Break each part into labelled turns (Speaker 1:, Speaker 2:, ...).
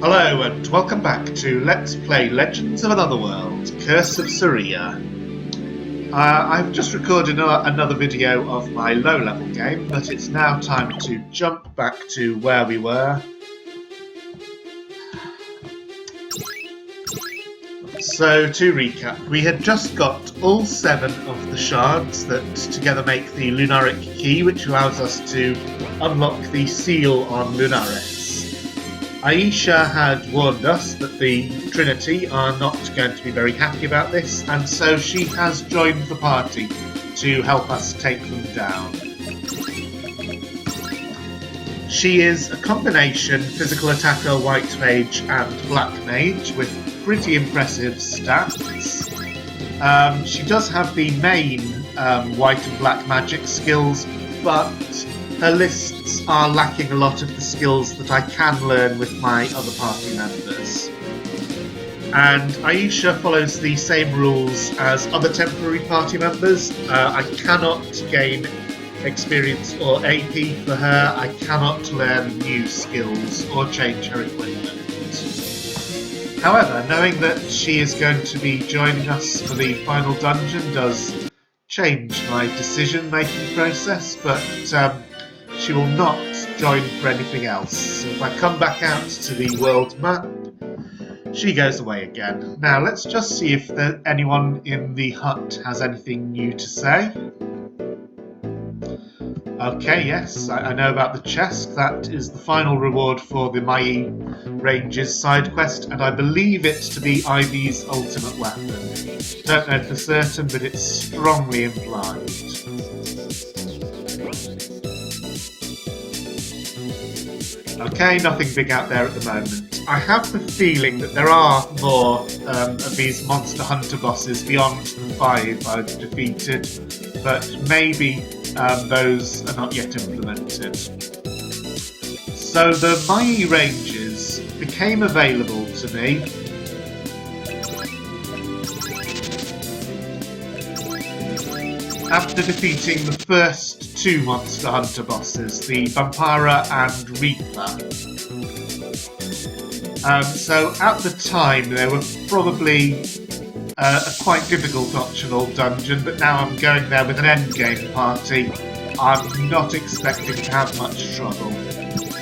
Speaker 1: Hello and welcome back to Let's Play Legends of Another World, Curse of Saria. I've just recorded another video of my low-level game, but it's now time to jump back to where we were. So, to recap, we had just got all 7 of the shards that together make the Lunaric key, which allows us to unlock the seal on Lunaris. Aisha had warned us that the Trinity are not going to be very happy about this, and so she has joined the party to help us take them down. She is a combination physical attacker, white mage and black mage with pretty impressive stats. She does have the main white and black magic skills, but her lists are lacking a lot of the skills that I can learn with my other party members. And Aisha follows the same rules as other temporary party members. I cannot gain experience or AP for her. I cannot learn new skills or change her equipment. However, knowing that she is going to be joining us for the final dungeon does change my decision-making process, but she will not join for anything else. So if I come back out to the world map, she goes away again. Now let's just see if anyone in the hut has anything new to say. Okay, yes, I know about the chest. That is the final reward for the Mai Ranges side quest, and I believe it to be Ivy's ultimate weapon. Don't know for certain, but it's strongly implied. Okay, nothing big out there at the moment. I have the feeling that there are more of these monster hunter bosses beyond the 5 I've defeated, but maybe those are not yet implemented. So the Mai Ranges became available to me after defeating the first 2 Monster Hunter bosses, the Vampira and Reaper. So at the time they were probably a quite difficult optional dungeon, but now I'm going there with an endgame party. I'm not expecting to have much trouble.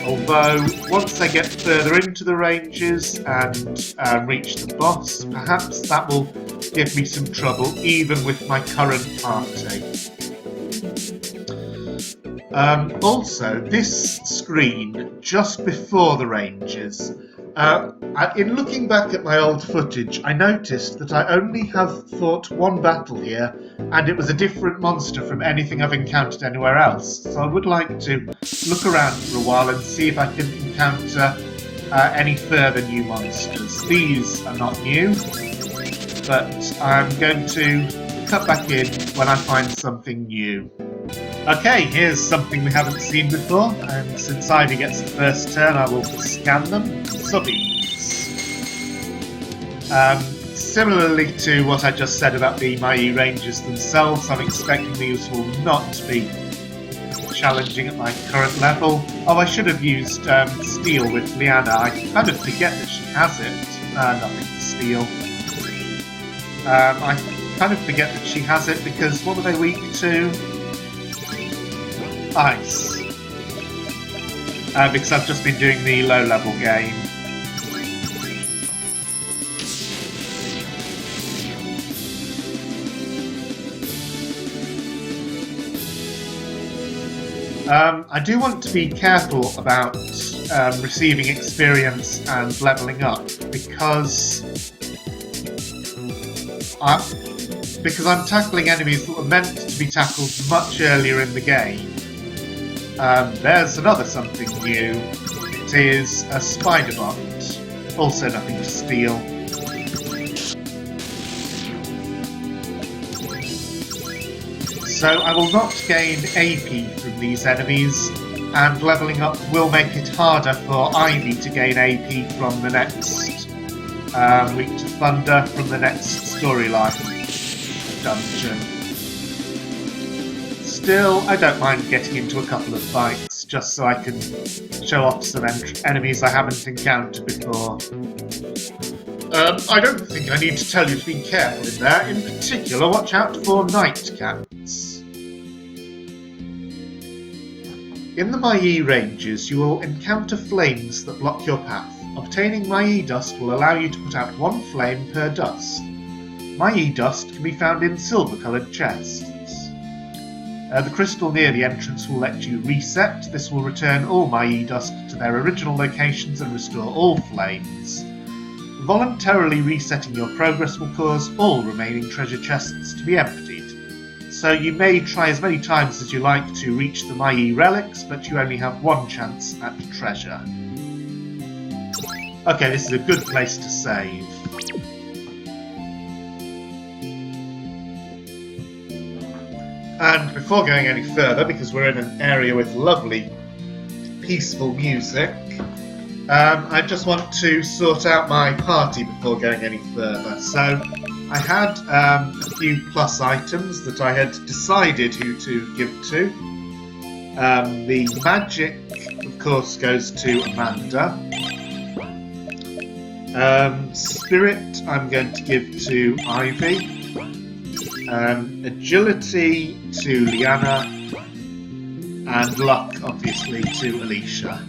Speaker 1: Although, once I get further into the ranges and reach the boss, perhaps that will give me some trouble, even with my current party. Also, this screen, just before the ranges, in looking back at my old footage, I noticed that I only have fought 1 battle here, and it was a different monster from anything I've encountered anywhere else. So I would like to look around for a while and see if I can encounter any further new monsters. These are not new, but I'm going to cut back in when I find something new. Okay, here's something we haven't seen before, and since Ivy gets the first turn, I will scan them. Subbies. Similarly to what I just said about the Mai Ranges themselves, I'm expecting these will not be challenging at my current level. Oh, I should have used Steel with Liana. I kind of forget that she has it. Nothing to steal. I kind of forget that she has it because what were they weak to? Ice. Because I've just been doing the low-level game. I do want to be careful about receiving experience and levelling up because I'm tackling enemies that were meant to be tackled much earlier in the game. There's another something new. It is a spider bot. Also nothing to steal. So I will not gain AP from these enemies, and levelling up will make it harder for Ivy to gain AP from the next Weak to Thunder from the next storyline dungeon. Still, I don't mind getting into a couple of fights just so I can show off some enemies I haven't encountered before. I don't think I need to tell you to be careful in there. In particular, watch out for night cats. In the Mai ranges, you will encounter flames that block your path. Obtaining Mai dust will allow you to put out one flame per dust. Mai dust can be found in silver-coloured chests. The crystal near the entrance will let you reset. This will return all Mai dust to their original locations and restore all flames. Voluntarily resetting your progress will cause all remaining treasure chests to be emptied. So you may try as many times as you like to reach the Mai relics, but you only have one chance at treasure. Okay, this is a good place to save. And before going any further, because we're in an area with lovely, peaceful music, I just want to sort out my party before going any further. So I had a few plus items that I had decided who to give to. The magic, of course, goes to Amanda. Spirit, I'm going to give to Ivy. Agility to Liana, and luck, obviously, to Alicia.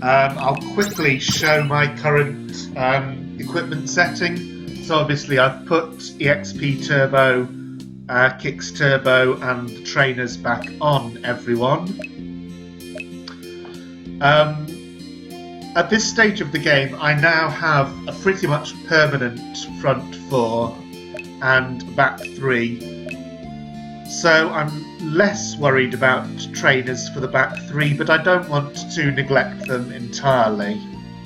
Speaker 1: I'll quickly show my current equipment setting. So obviously I've put EXP Turbo, Kicks Turbo, and the trainers back on everyone. At this stage of the game, I now have a pretty much permanent front four and back three, so I'm less worried about trainers for the back three, but I don't want to neglect them entirely.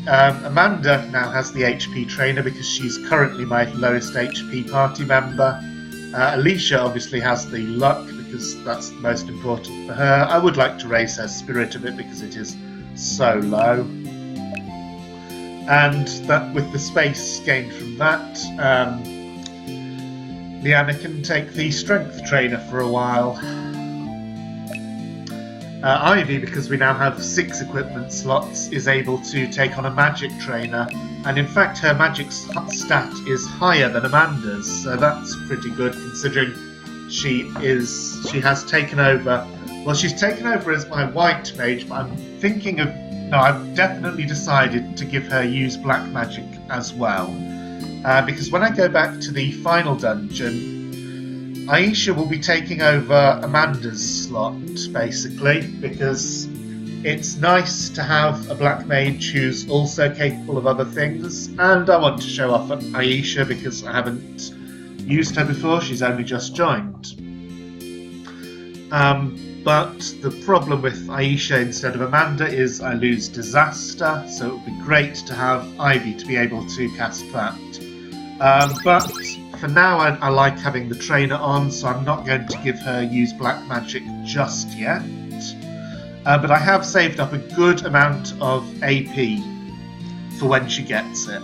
Speaker 1: Amanda now has the HP trainer because she's currently my lowest HP party member. Alicia obviously has the luck because that's most important for her. I would like to raise her spirit a bit because it is so low. And that with the space gained from that, Liana can take the strength trainer for a while. Ivy, because we now have 6 equipment slots, is able to take on a magic trainer, and in fact her magic stat is higher than Amanda's, so that's pretty good considering she has taken over. Well, she's taken over as my white mage, but I'm thinking of I've definitely decided to give her use black magic as well. Because when I go back to the final dungeon, Aisha will be taking over Amanda's slot, basically, because it's nice to have a black mage who's also capable of other things, and I want to show off Aisha because I haven't used her before, she's only just joined. But the problem with Aisha instead of Amanda is I lose Disaster, so it would be great to have Ivy to be able to cast that. But for now I like having the trainer on, so I'm not going to give her use black magic just yet. But I have saved up a good amount of AP for when she gets it.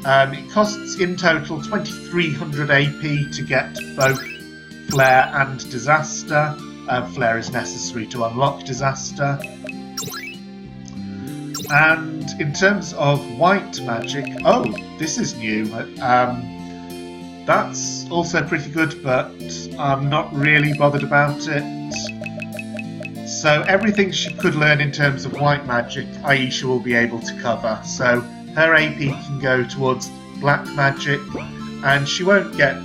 Speaker 1: It costs in total 2300 AP to get both Flare and Disaster. Flare is necessary to unlock Disaster. And in terms of white magic, oh, this is new. That's also pretty good, but I'm not really bothered about it. So everything she could learn in terms of white magic, Aisha will be able to cover. So her AP can go towards black magic, and she won't get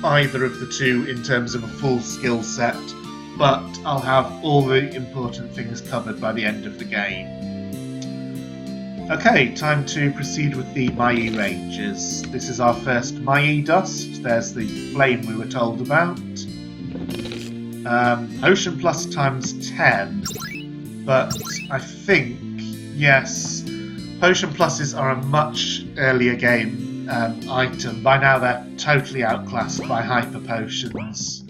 Speaker 1: either of the two in terms of a full skill set, but I'll have all the important things covered by the end of the game. Okay, time to proceed with the Mai ranges. This is our first Mai dust. There's the flame we were told about. Ocean Plus times 10, but I think, yes, Potion Pluses are a much earlier game item. By now they're totally outclassed by Hyper Potions.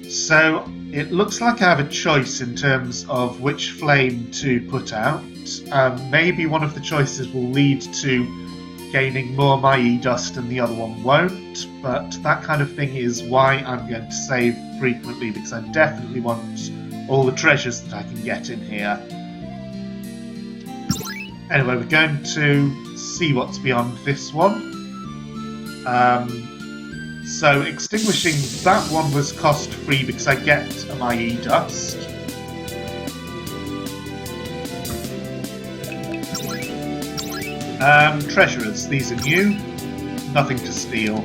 Speaker 1: So it looks like I have a choice in terms of which flame to put out. Maybe one of the choices will lead to gaining more Mai dust and the other one won't, but that kind of thing is why I'm going to save frequently, because I definitely want all the treasures that I can get in here. Anyway, we're going to see what's beyond this one. So extinguishing that one was cost-free because I get a Namida dust. Treasurers, these are new. Nothing to steal.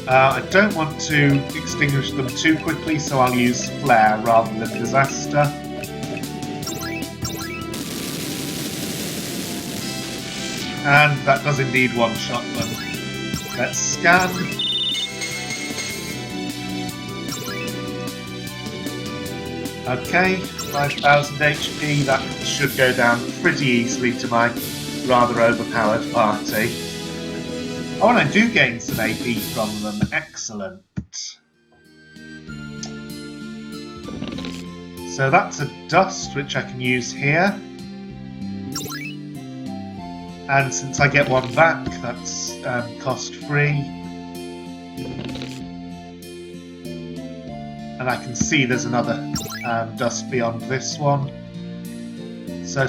Speaker 1: I don't want to extinguish them too quickly, so I'll use Flare rather than Disaster. And that does indeed one-shot them. Let's scan. Okay, 5,000 HP. That should go down pretty easily to my rather overpowered party. Oh, and I do gain some AP from them. Excellent. So that's a dust which I can use here. And since I get one back, that's cost-free. And I can see there's another dust beyond this one. So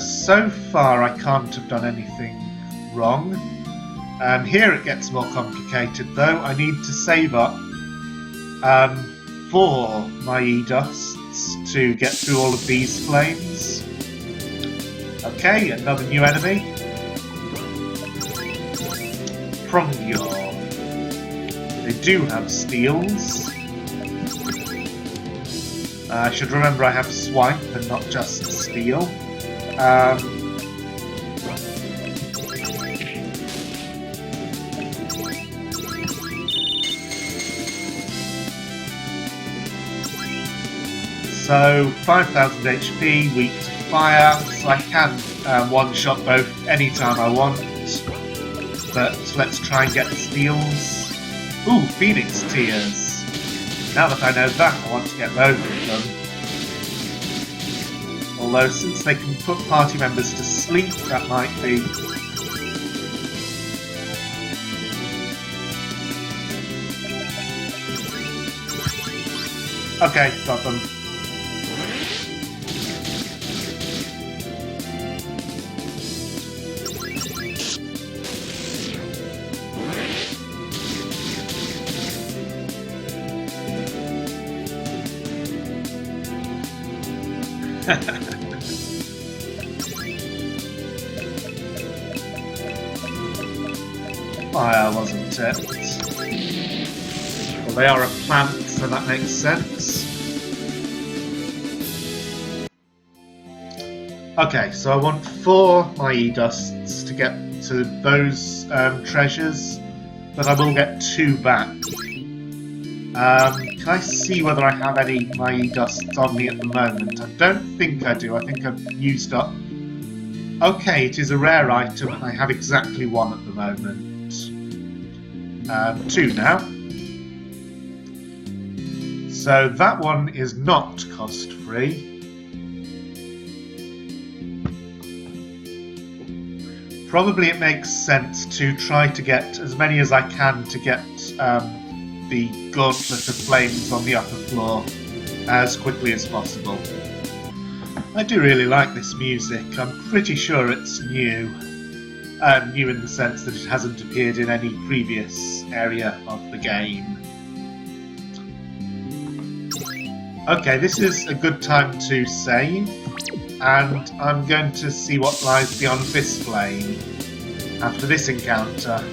Speaker 1: far I can't have done anything wrong. Here it gets more complicated though. I need to save up 4 my dusts to get through all of these flames. Okay, another new enemy. Prongyor. They do have steals. I should remember I have swipe and not just steal. So 5,000 HP, weak to fire, so I can one-shot both anytime I want. But let's try and get the steals. Ooh, Phoenix Tears. Now that I know that, I want to get both of them. Although, since they can put party members to sleep, that might be... Okay, got them. Fire, wasn't it? Well, they are a plant, so that makes sense. Okay, so I want 4 my dusts to get to those treasures, but I will get 2 back. Can I see whether I have any my dusts on me at the moment? I don't think I do. I think I've used up... Okay, it is a rare item. I have exactly 1 at the moment. 2 now. So that one is not cost-free. Probably it makes sense to try to get as many as I can to get the Gauntlet of Flames on the upper floor as quickly as possible. I do really like this music. I'm pretty sure it's new. New in the sense that it hasn't appeared in any previous area of the game. Okay, this is a good time to save, and I'm going to see what lies beyond this flame after this encounter.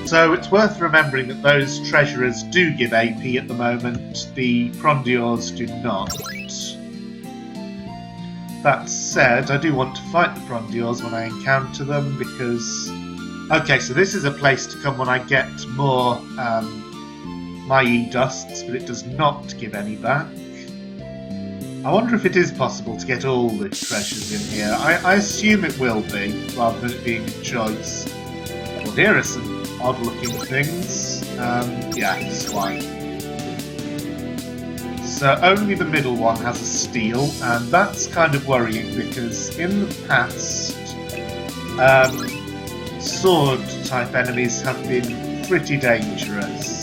Speaker 1: So it's worth remembering that those treasurers do give AP at the moment, the Prondiors do not. That said, I do want to fight the Prondiors when I encounter them because... Okay, so this is a place to come when I get more my dusts, but it does not give any back. I wonder if it is possible to get all the treasures in here. I assume it will be, rather than it being a choice. Well, here are some odd-looking things. Yeah, swipe. So only the middle one has a steal, and that's kind of worrying because in the past, sword-type enemies have been pretty dangerous.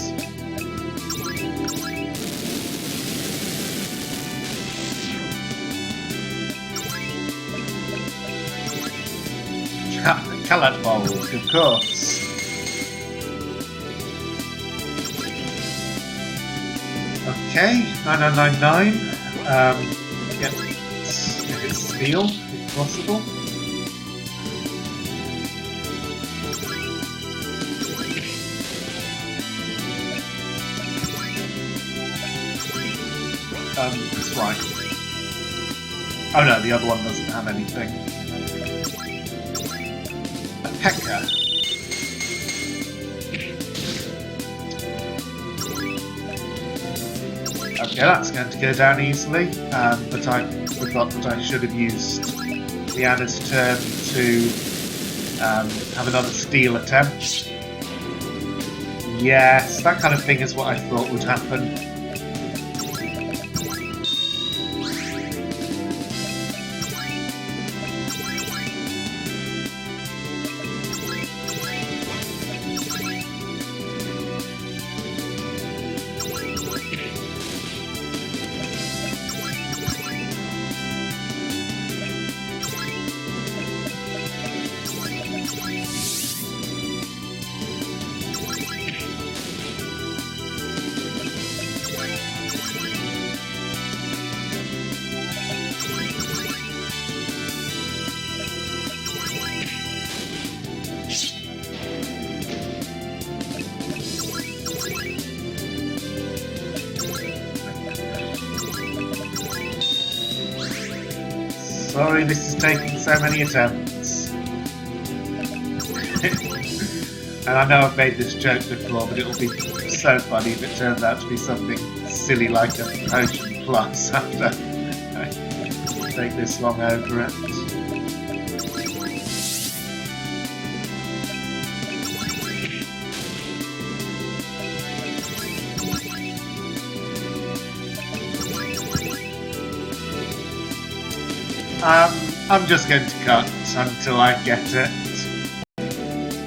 Speaker 1: Coloured bulb, of course. Okay, 9999. Get if it's steel, if possible. That's right. Oh no, the other one doesn't have anything. A pecker. Okay, that's going to go down easily, but I forgot that I should have used the Anna's turn to have another steel attempt. Yes, that kind of thing is what I thought would happen. Sorry, this is taking so many attempts. And I know I've made this joke before, but it'll be so funny if it turns out to be something silly like a potion plus after I take this long over it. I'm just going to cut until I get it.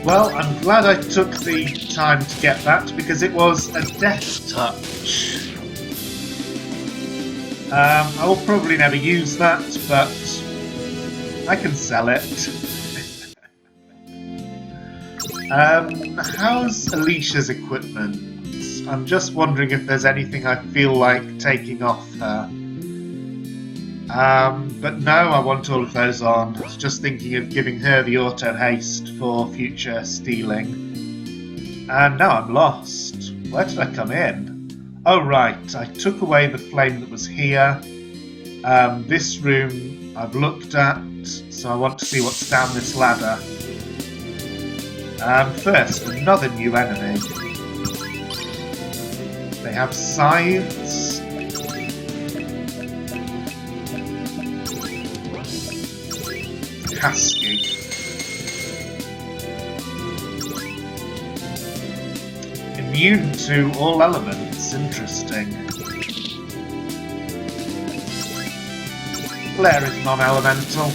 Speaker 1: Well, I'm glad I took the time to get that because it was a death touch. I will probably never use that, but I can sell it. How's Alicia's equipment? I'm just wondering if there's anything I feel like taking off her. But no, I want all of those on. I was just thinking of giving her the auto haste for future stealing. And now I'm lost. Where did I come in? Oh right, I took away the flame that was here. This room I've looked at, so I want to see what's down this ladder. First, another new enemy. They have scythes. Husky. Immune to all elements, interesting. Flare is non-elemental.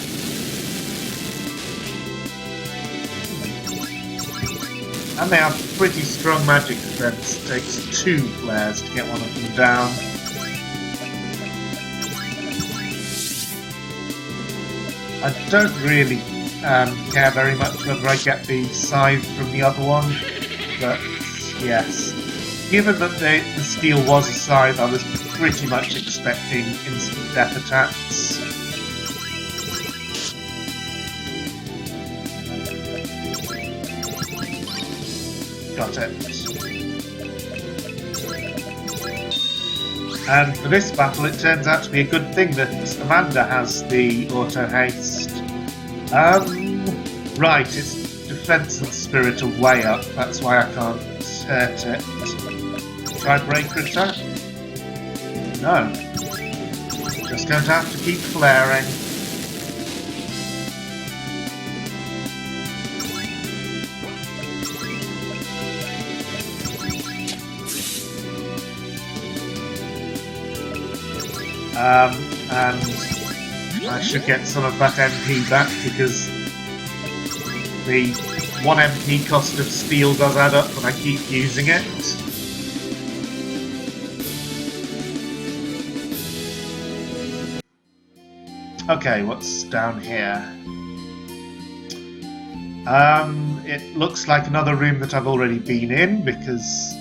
Speaker 1: And they have pretty strong magic defense. It takes 2 flares to get one of them down. I don't really care very much whether I get the scythe from the other one, but yes. Given that the steel was a scythe, I was pretty much expecting instant death attacks. Got it. And for this battle, it turns out to be a good thing that Amanda has the auto haste. Right, its defense and spirit are way up. That's why I can't hurt it. Try breaker attack? No. Just going to have to keep flaring. And I should get some of that MP back because the 1 MP cost of steel does add up when I keep using it. Okay, what's down here? It looks like another room that I've already been in, because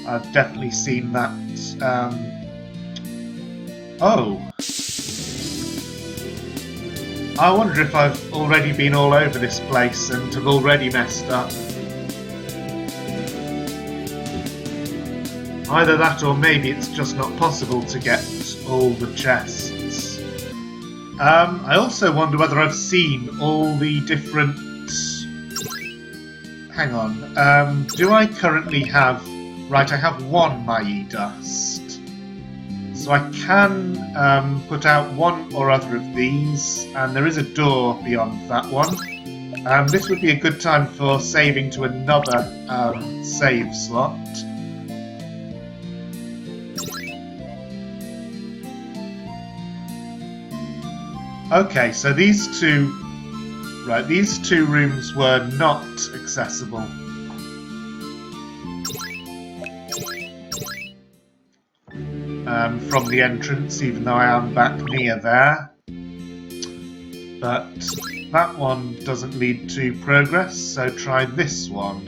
Speaker 1: I've definitely seen that. Oh. I wonder if I've already been all over this place and have already messed up. Either that, or maybe it's just not possible to get all the chests. I also wonder whether I've seen all the different... Hang on. Do I currently have... Right, I have one Mai dust. So I can put out one or other of these, and there is a door beyond that one. This would be a good time for saving to another save slot. Okay, so these two rooms were not accessible. From the entrance, even though I am back near there. But that one doesn't lead to progress, so try this one.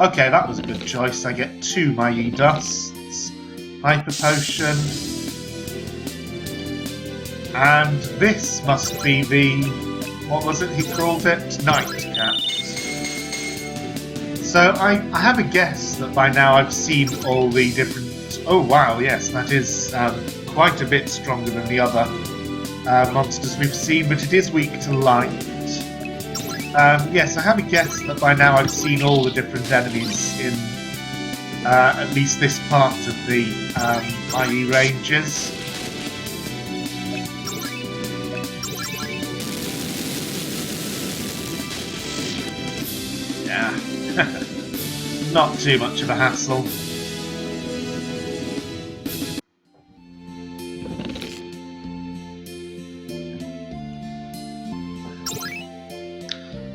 Speaker 1: Okay, that was a good choice. I get 2 Mai dusts, Hyper Potion, and this must be the... what was it he called it? Nightcap. So I have a guess that by now I've seen all the different... Oh wow, yes, that is quite a bit stronger than the other monsters we've seen, but it is weak to light. Yes, I have a guess that by now I've seen all the different enemies in at least this part of the IE ranges. Yeah, not too much of a hassle.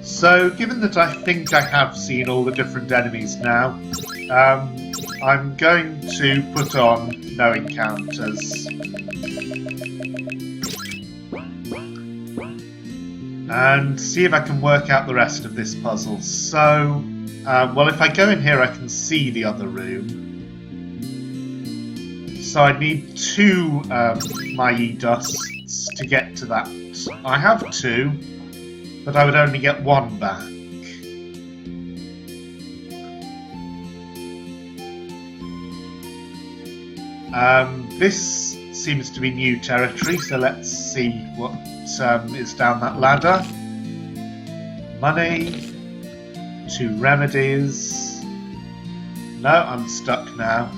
Speaker 1: So, given that I think I have seen all the different enemies now, I'm going to put on no encounters. And see if I can work out the rest of this puzzle. So, well, if I go in here I can see the other room. So I need 2 Mai dusts to get to that. I have 2. But I would only get 1 back. This seems to be new territory, so let's see what is down that ladder. Money, 2 remedies. No, I'm stuck now.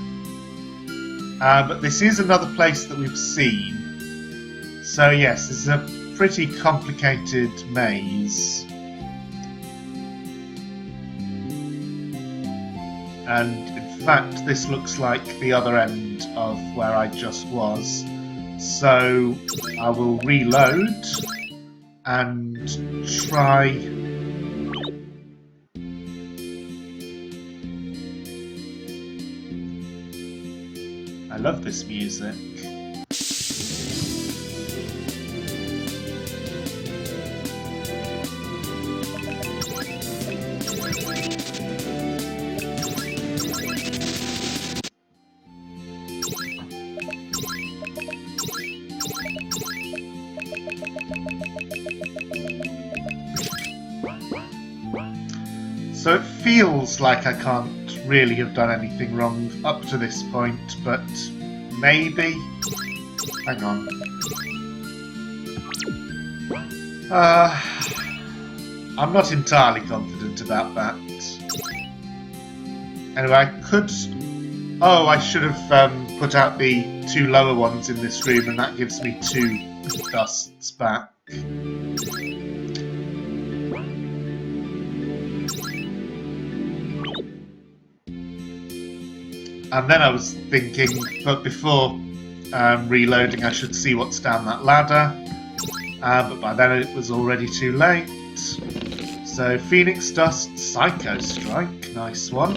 Speaker 1: But this is another place that we've seen. So yes, this is a pretty complicated maze. And in fact, this looks like the other end of where I just was. So I will reload and try... I love this music. So it feels like I can't really have done anything wrong up to this point, but maybe... Hang on. I'm not entirely confident about that. Anyway, I could... Oh, I should have put out the 2 lower ones in this room, and that gives me 2 dusts back. And then I was thinking, but before reloading I should see what's down that ladder. But by then it was already too late. So Phoenix Dust, Psycho Strike, nice one.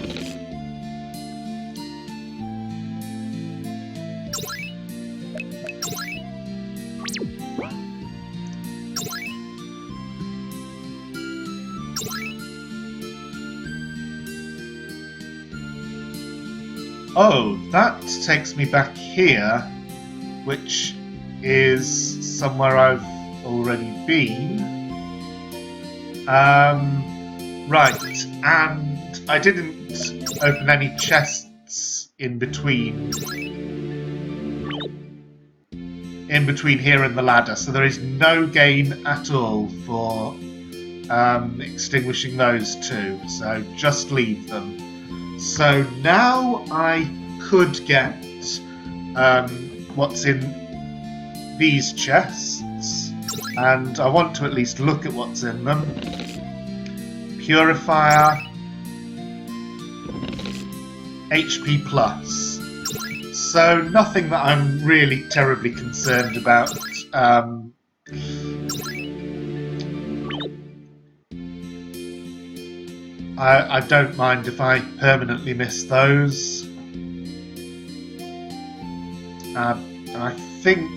Speaker 1: Oh, that takes me back here, which is somewhere I've already been. Right, and I didn't open any chests in between here and the ladder, so there is no gain at all for extinguishing those two, so just leave them. So now I could get what's in these chests, and I want to at least look at what's in them. Purifier, HP plus. So nothing that I'm really terribly concerned about. I don't mind if I permanently miss those. And I think...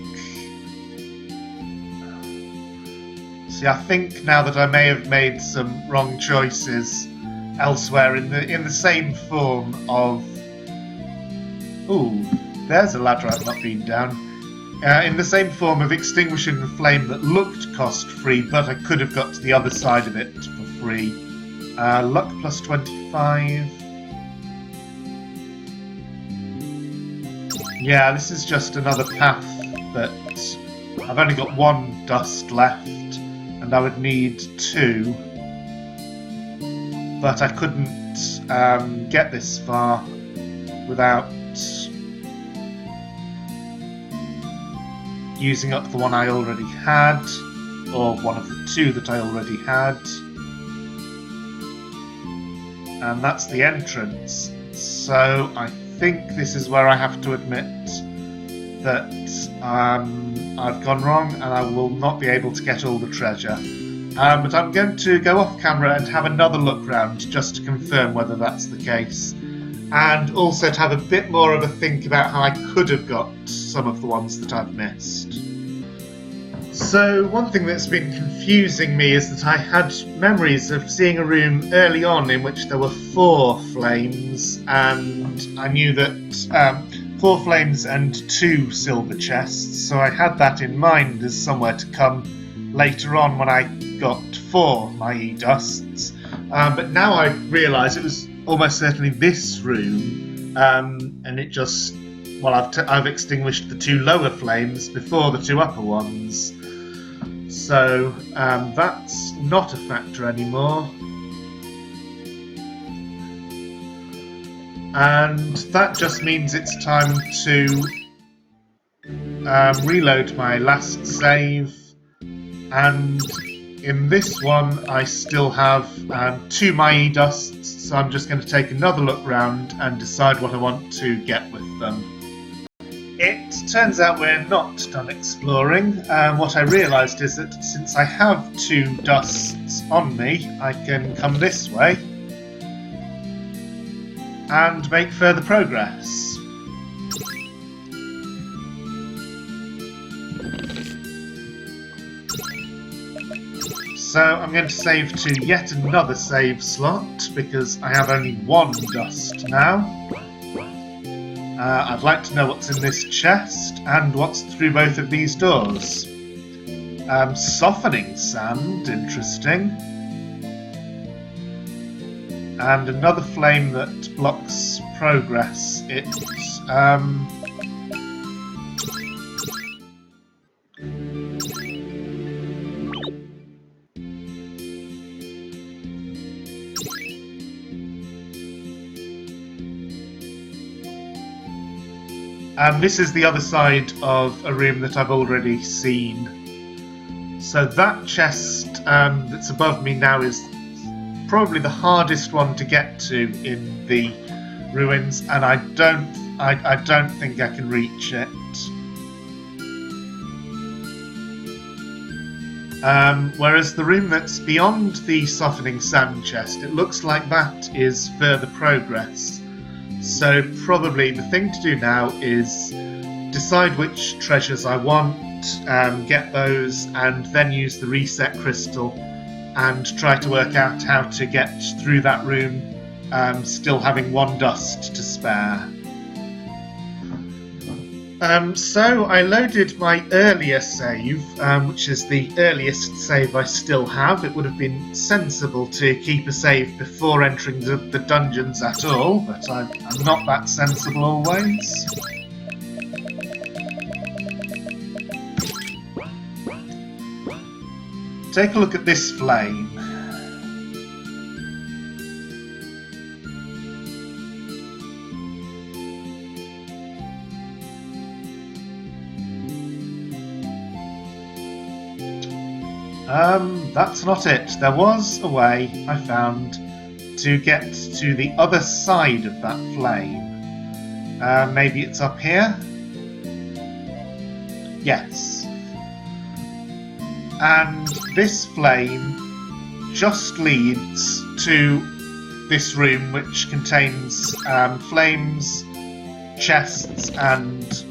Speaker 1: See, I think now that I may have made some wrong choices elsewhere in the same form of... Ooh, there's a ladder I've not been down. In the same form of extinguishing the flame that looked cost-free, but I could have got to the other side of it for free. Luck plus 25. Yeah, this is just another path, but I've only got one dust left, and I would need 2. But I couldn't get this far without using up the one I already had, or one of the 2 that I already had. And that's the entrance. So I think this is where I have to admit that I've gone wrong and I will not be able to get all the treasure. But I'm going to go off camera and have another look round just to confirm whether that's the case. And also to have a bit more of a think about how I could have got some of the ones that I've missed. So one thing that's been confusing me is that I had memories of seeing a room early on in which there were 4 flames, and I knew that 4 flames and 2 silver chests, so I had that in mind as somewhere to come later on when I got 4 my dusts. But now I realise it was almost certainly this room, and it just... Well, I've extinguished the 2 lower flames before the 2 upper ones. So that's not a factor anymore. And that just means it's time to reload my last save. And in this one I still have 2 Mai dusts, so I'm just going to take another look round and decide what I want to get with them. It turns out we're not done exploring. What I realised is that since I have 2 dusts on me, I can come this way and make further progress. So I'm going to save to yet another save slot because I have only 1 dust now. I'd like to know what's in this chest and what's through both of these doors. Softening sand, interesting. And another flame that blocks progress. This is the other side of a room that I've already seen. So that chest that's above me now is probably the hardest one to get to in the ruins, and I don't think I can reach it. Whereas the room that's beyond the softening sand chest, it looks like that is further progress. So probably the thing to do now is decide which treasures I want, get those, and then use the reset crystal and try to work out how to get through that room still having 1 dust to spare. So I loaded my earlier save, which is the earliest save I still have. It would have been sensible to keep a save before entering the dungeons at all, but I'm not that sensible always. Take a look at this flame. That's not it. There was a way I found to get to the other side of that flame. Maybe it's up here? Yes. And this flame just leads to this room, which contains flames, chests, and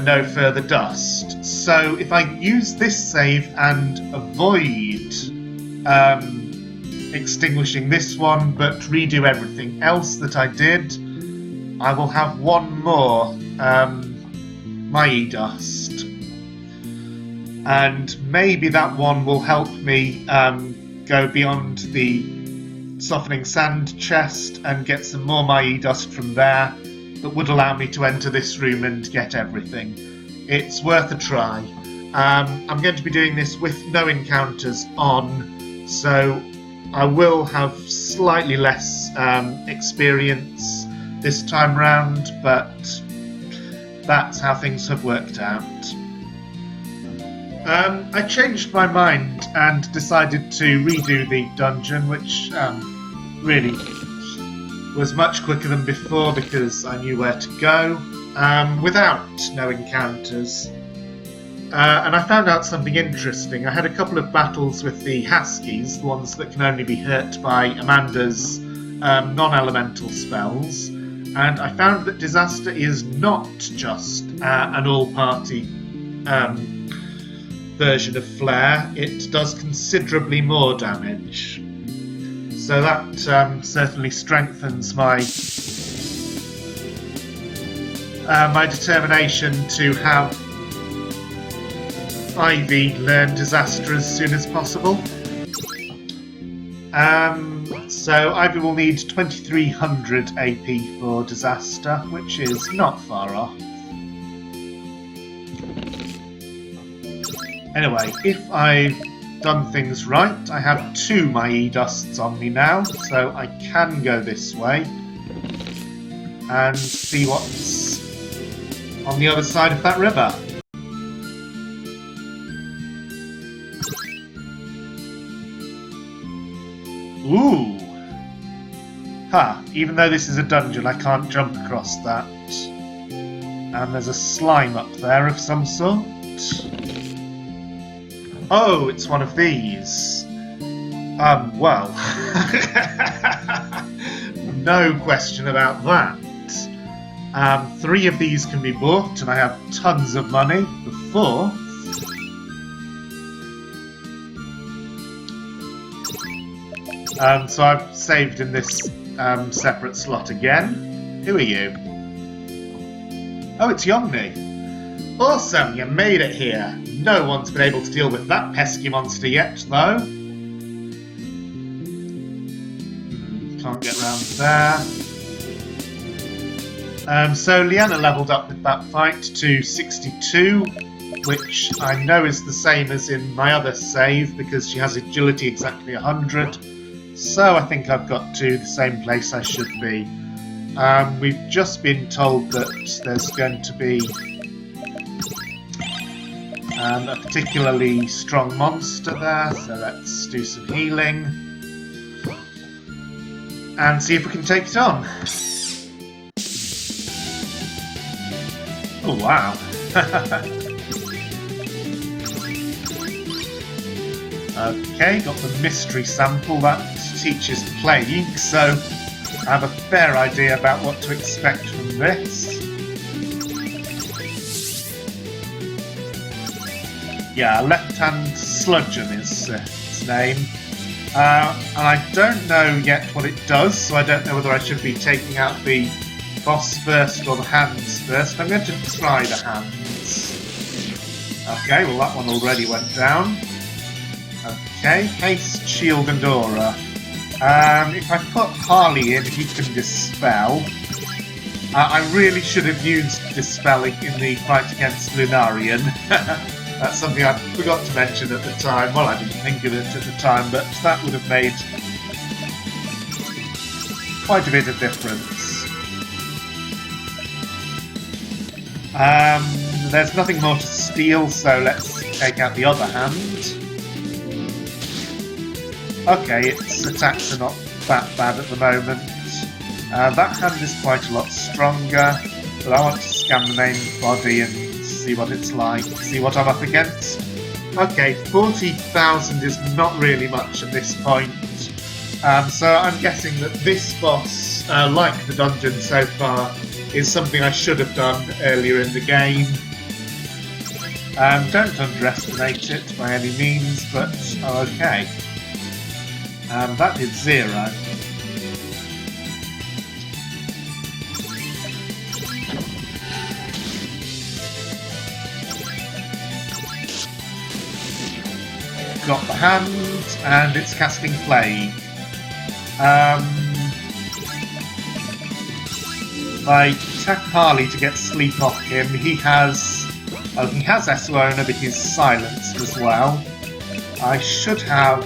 Speaker 1: no further dust. So if I use this save and avoid extinguishing this one, but redo everything else that I did, I will have one more Mai dust. And maybe that one will help me go beyond the softening sand chest and get some more Mai dust from there that would allow me to enter this room and get everything. It's worth a try. I'm going to be doing this with no encounters on, so I will have slightly less experience this time round, but that's how things have worked out. I changed my mind and decided to redo the dungeon, which really was much quicker than before because I knew where to go without no encounters. And I found out something interesting. I had a couple of battles with the Huskies, the ones that can only be hurt by Amanda's non-elemental spells, and I found that Disaster is not just an all-party version of Flare. It does considerably more damage. So that certainly strengthens my my determination to have Ivy learn Disaster as soon as possible. So Ivy will need 2300 AP for Disaster, which is not far off. Anyway, if I've done things right, I have 2 Mai dusts on me now, so I can go this way and see what's on the other side of that river. Ooh! Ha! Even though this is a dungeon, I can't jump across that. And there's a slime up there of some sort. Oh, it's one of these. Well. No question about that. 3 of these can be bought, and I have tons of money. The 4th... so I've saved in this separate slot again. Who are you? Oh, it's Yongni. Awesome, you made it here. No one's been able to deal with that pesky monster yet, though. Can't get round there. So Leanna levelled up with that fight to 62, which I know is the same as in my other save because she has agility exactly 100. So I think I've got to the same place I should be. We've just been told that there's going to be a particularly strong monster there, so let's do some healing and see if we can take it on. Oh wow. Okay, got the mystery sample that teaches plague, so I have a fair idea about what to expect from this. Yeah, left-hand sludgeon is its name. And I don't know yet what it does, so I don't know whether I should be taking out the boss first or the hands first. I'm going to try the hands. Okay, well that one already went down. Okay, haste, shield and aura. If I put Harley in, he can dispel. I really should have used dispel in the fight against Lunarian. That's something I forgot to mention at the time. Well, I didn't think of it at the time, but that would have made quite a bit of difference. There's nothing more to steal, so let's take out the other hand. Okay, its attacks are not that bad at the moment. That hand is quite a lot stronger, but I want to scan the main body and see what it's like, see what I'm up against. Okay, 40,000 is not really much at this point. So I'm guessing that this boss, like the dungeon so far, is something I should have done earlier in the game. Don't underestimate it by any means, but okay. That did 0. Got the hand, and it's casting Plague. I attack Harley to get sleep off him. He has Esuona, but he's silenced as well. I should have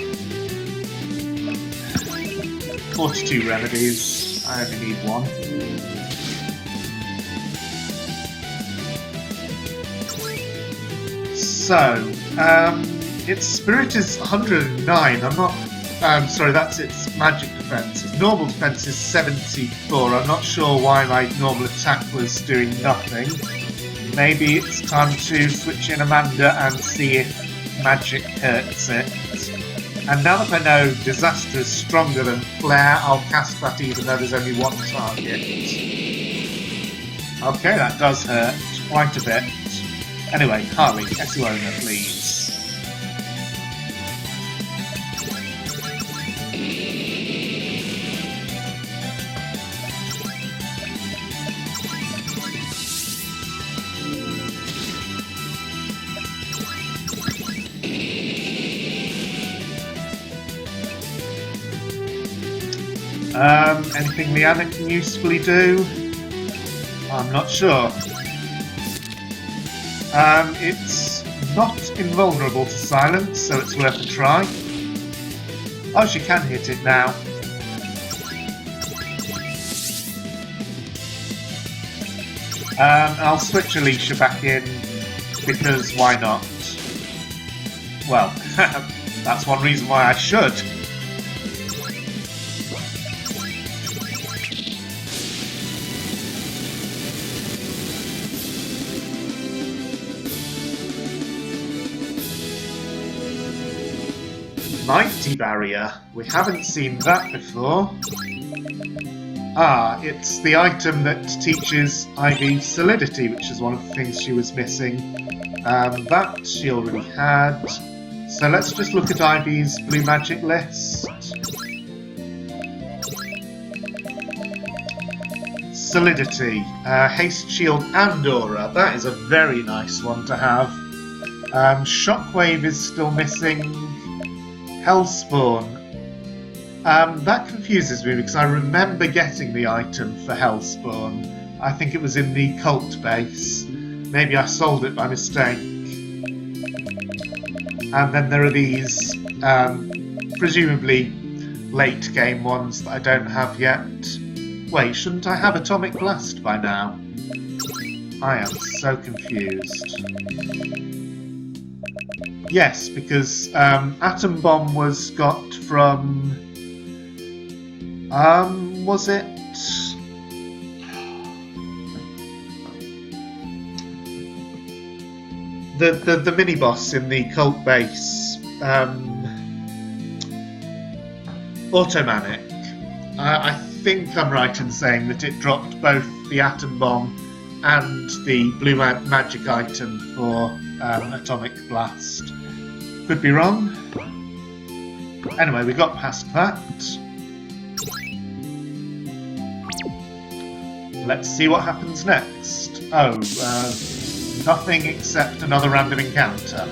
Speaker 1: 42 remedies. I only need one. So, its spirit is 109. I'm not. Sorry, that's its magic defense. Its normal defense is 74. I'm not sure why my normal attack was doing nothing. Maybe it's time to switch in Amanda and see if magic hurts it. And now that I know Disaster is stronger than Flare, I'll cast that even though there's only one target. Okay, that does hurt quite a bit. Anyway, Harley, Esuona, please. Anything Leanna can usefully do? I'm not sure. It's not invulnerable to silence, so it's worth a try. Oh, she can hit it now. I'll switch Alicia back in, because why not? Well, that's one reason why I should. Mighty Barrier. We haven't seen that before. Ah, it's the item that teaches Ivy Solidity, which is one of the things she was missing. That she already had. So let's just look at Ivy's blue magic list. Solidity, Haste, Shield and Aura. That is a very nice one to have. Shockwave is still missing. Hellspawn. That confuses me because I remember getting the item for Hellspawn. I think it was in the cult base. Maybe I sold it by mistake. And then there are these, presumably late game ones that I don't have yet. Wait, shouldn't I have Atomic Blast by now? I am so confused. Yes, because Atom Bomb was got from... was it? The mini-boss in the cult base. Automanic. I think I'm right in saying that it dropped both the Atom Bomb and the blue magic item for Atomic Blast. Could be wrong. Anyway, we got past that. Let's see what happens next. Oh, nothing except another random encounter.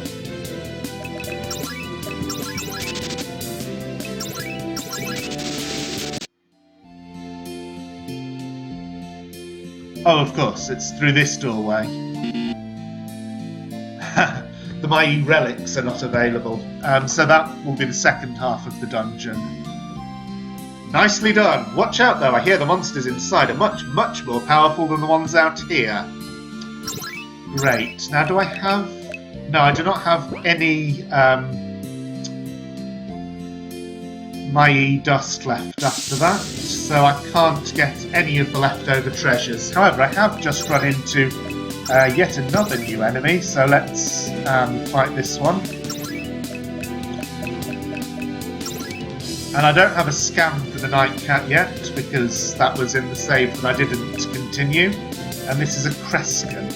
Speaker 1: Oh, of course, it's through this doorway. The Mai relics are not available, so that will be the second half of the dungeon. Nicely done. Watch out though, I hear the monsters inside are much, much more powerful than the ones out here. Great. Now do I have... No, I do not have any Mai dust left after that, so I can't get any of the leftover treasures. However, I have just run into yet another new enemy, so let's fight this one. And I don't have a scan for the Night Cat yet, because that was in the save that I didn't continue. And this is a Crescent.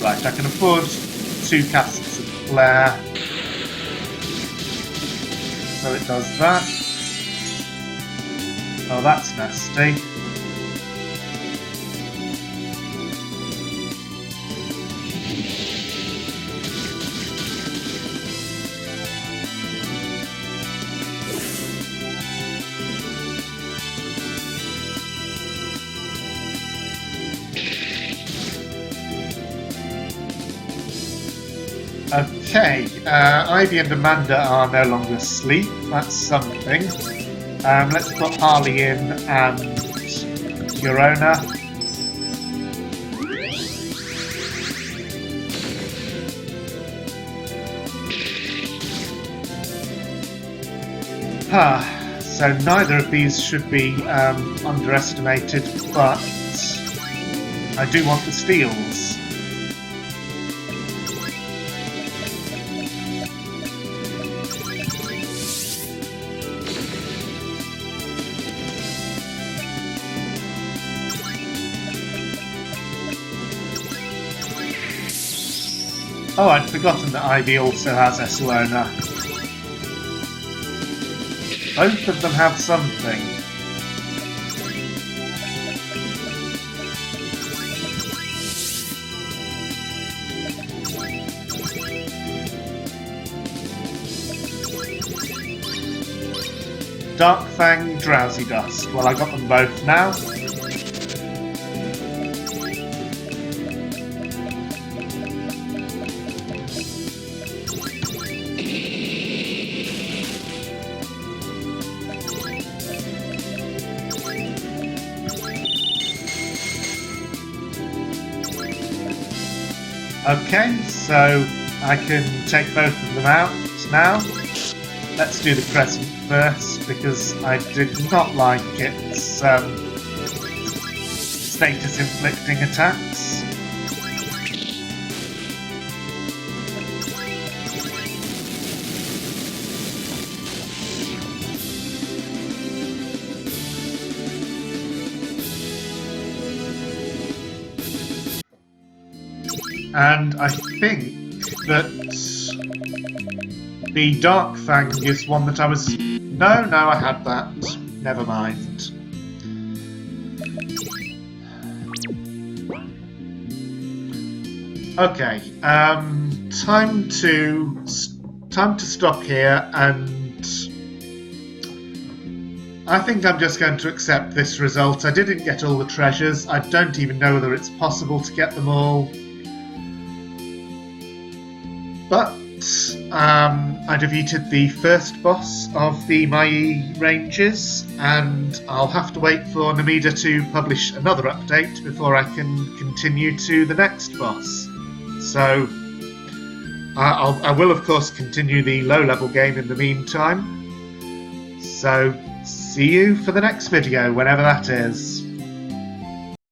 Speaker 1: Right, I can afford 2 casts of flare. So it does that. Oh, that's nasty. Okay, Ivy and Amanda are no longer asleep, that's something. Let's put Harley in and Yorona. So neither of these should be underestimated, but I do want the steals. Oh, I'd forgotten that Ivy also has Essuona. Both of them have something. Dark Fang, Drowsy Dust. Well, I got them both now. Okay, so I can take both of them out now. Let's do the Crescent first, because I did not like its status-inflicting attacks. And I think that the Dark Fang is one that I was... No, I had that. Never mind. Okay, time to stop here, and I think I'm just going to accept this result. I didn't get all the treasures. I don't even know whether it's possible to get them all. But I defeated the first boss of the Mai ranges, and I'll have to wait for Namida to publish another update before I can continue to the next boss. So I will of course continue the low level game in the meantime. So see you for the next video, whenever that is.